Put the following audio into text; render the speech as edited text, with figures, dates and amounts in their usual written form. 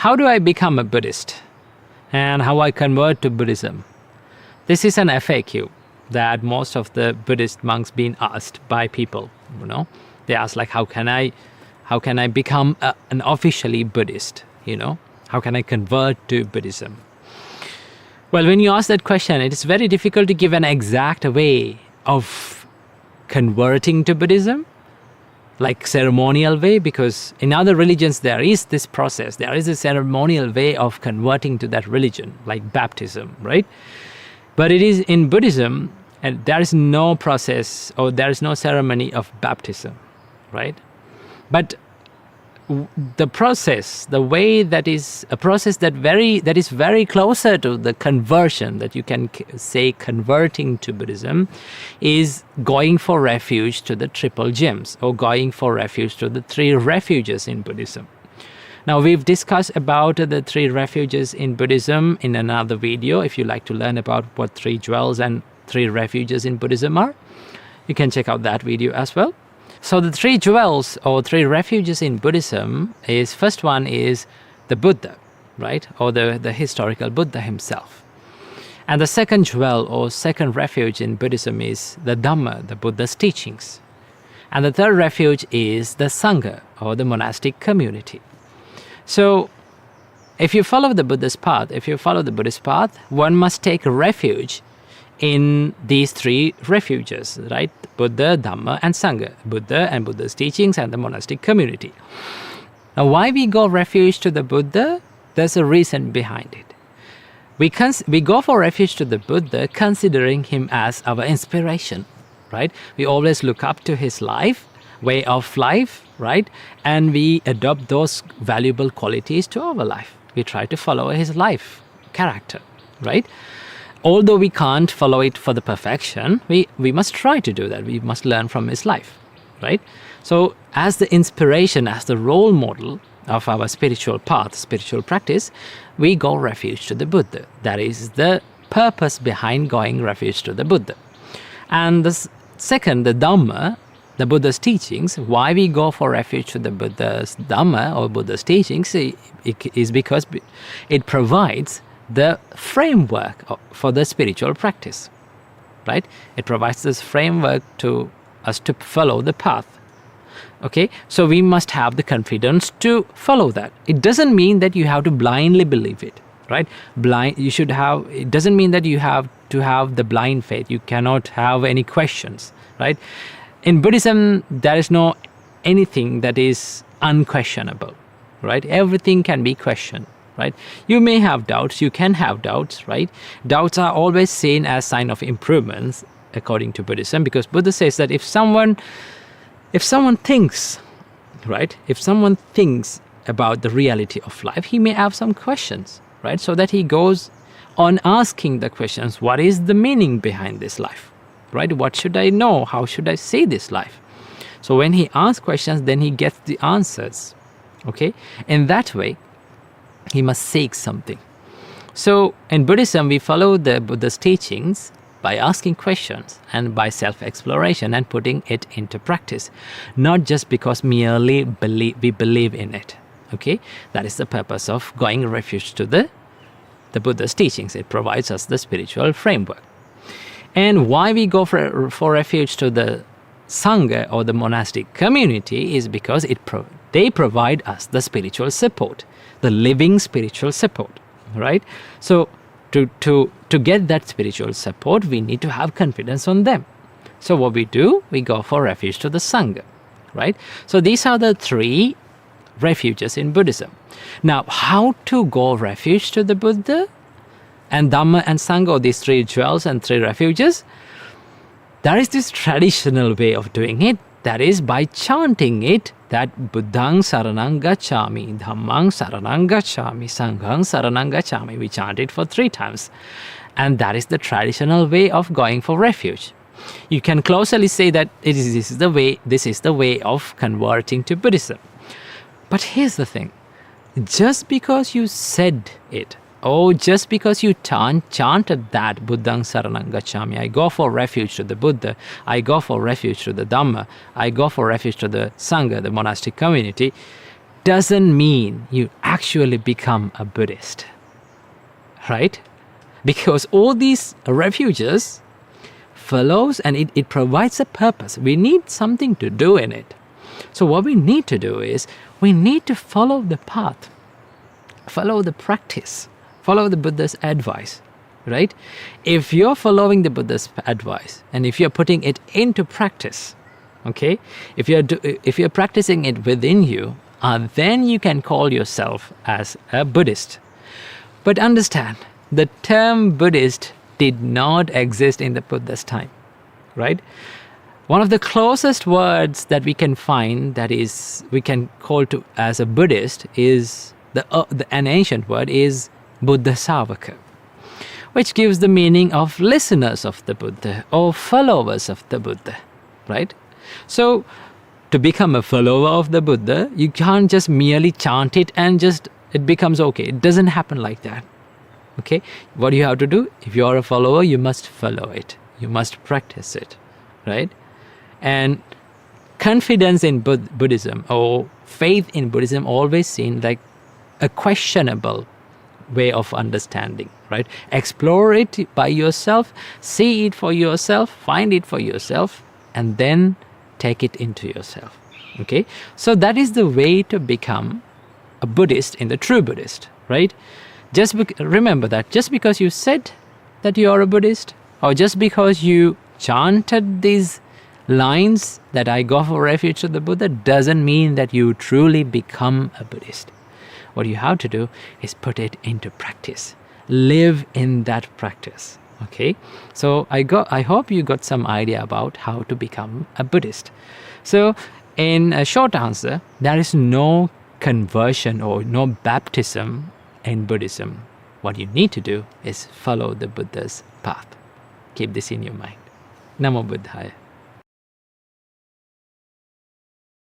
how do I become a Buddhist and how I convert to Buddhism? This is an FAQ that most of the Buddhist monks been asked by people. They ask like, how can I become an officially Buddhist? How can I convert to Buddhism? Well, when you ask that question, it is very difficult to give an exact way of converting to Buddhism, like ceremonial way, because in other religions there is this process, there is a ceremonial way of converting to that religion, like baptism, right? But it is in Buddhism, and there is no process or there is no ceremony of baptism, right? But the process, the way that is a process that is very closer to the conversion, that you can say converting to Buddhism, is going for refuge to the triple gems, or going for refuge to the 3 refuges in Buddhism. Now, we've discussed about the 3 refuges in Buddhism in another video. If you like to learn about what 3 jewels and 3 refuges in Buddhism are, you can check out that video as well. So the 3 jewels or 3 refuges in Buddhism is, first one is the Buddha, right? Or the historical Buddha himself. And the second jewel or second refuge in Buddhism is the Dhamma, the Buddha's teachings. And the third refuge is the Sangha, or the monastic community. So if you follow the Buddhist path, one must take refuge in these 3 refuges, right? Buddha, Dhamma, and Sangha. Buddha and Buddha's teachings and the monastic community. Now, why we go refuge to the Buddha? There's a reason behind it. We go for refuge to the Buddha considering him as our inspiration, right? We always look up to his life, way of life, right? And we adopt those valuable qualities to our life. We try to follow his life, character, right? Although we can't follow it for the perfection, we must try to do that. We must learn from his life, right? So as the inspiration, as the role model of our spiritual path, spiritual practice, we go refuge to the Buddha. That is the purpose behind going refuge to the Buddha. And the second, the Dhamma, the Buddha's teachings, why we go for refuge to the Buddha's Dhamma or Buddha's teachings is because it provides the framework for the spiritual practice, right? It provides this framework to us to follow the path. Okay, so we must have the confidence to follow that. It doesn't mean that you have to blindly believe it, right? It doesn't mean that you have to have the blind faith. You cannot have any questions, right? In Buddhism, there is no anything that is unquestionable, right? Everything can be questioned. Right? You may have doubts, you can have doubts, right? Doubts are always seen as sign of improvements according to Buddhism, because Buddha says that if someone thinks, right? If someone thinks about the reality of life, he may have some questions, right? So that he goes on asking the questions, what is the meaning behind this life, right? What should I know? How should I see this life? So when he asks questions, then he gets the answers, okay? In that way, he must seek something. So in Buddhism, we follow the Buddha's teachings by asking questions and by self-exploration and putting it into practice, not just because merely we believe in it. Okay, that is the purpose of going refuge to the Buddha's teachings. It provides us the spiritual framework. And why we go for refuge to the Sangha or the monastic community is because they provide us the spiritual support, the living spiritual support, right? So to get that spiritual support, we need to have confidence on them. So what we do, we go for refuge to the Sangha, right? So these are the 3 refuges in Buddhism. Now, how to go refuge to the Buddha and Dhamma and Sangha, or these 3 jewels and 3 refuges? There is this traditional way of doing it, that is by chanting it, that Buddhang Saranang Gacchami, Dhammang Saranang Gacchami, Sanghang Saranang Gacchami. We chant it for 3 times. And that is the traditional way of going for refuge. You can closely say that this is the way of converting to Buddhism. But here's the thing. Just because you said it, or just because you chanted that Buddhang Saranang Gacchami, I go for refuge to the Buddha, I go for refuge to the Dhamma, I go for refuge to the Sangha, the monastic community, doesn't mean you actually become a Buddhist, right? Because all these refuges follows, and it provides a purpose. We need something to do in it. So what we need to do is we need to follow the path, follow the practice, follow the Buddha's advice, right? If you're following the Buddha's advice and if you're putting it into practice, okay, if you're practicing it within you, then you can call yourself as a Buddhist. But understand, the term Buddhist did not exist in the Buddha's time, right? One of the closest words that we can find that is we can call to as a Buddhist is an ancient word is Buddha Savaka, which gives the meaning of listeners of the Buddha or followers of the Buddha, right? So to become a follower of the Buddha, you can't just merely chant it and just it becomes okay. It doesn't happen like that. Okay, what you have to do, if you are a follower, you must follow it. You must practice it, right? And confidence in Buddhism or faith in Buddhism always seen like a questionable way of understanding, right? Explore it by yourself, see it for yourself, find it for yourself, and then take it into yourself, okay? So that is the way to become a Buddhist in the true Buddhist, right? Remember that just because you said that you are a Buddhist, or just because you chanted these lines that I go for refuge to the Buddha, doesn't mean that you truly become a Buddhist. What you have to do is put it into practice. Live in that practice. Okay? So I hope you got some idea about how to become a Buddhist. So in a short answer, there is no conversion or no baptism in Buddhism. What you need to do is follow the Buddha's path. Keep this in your mind. Namo Buddhaya.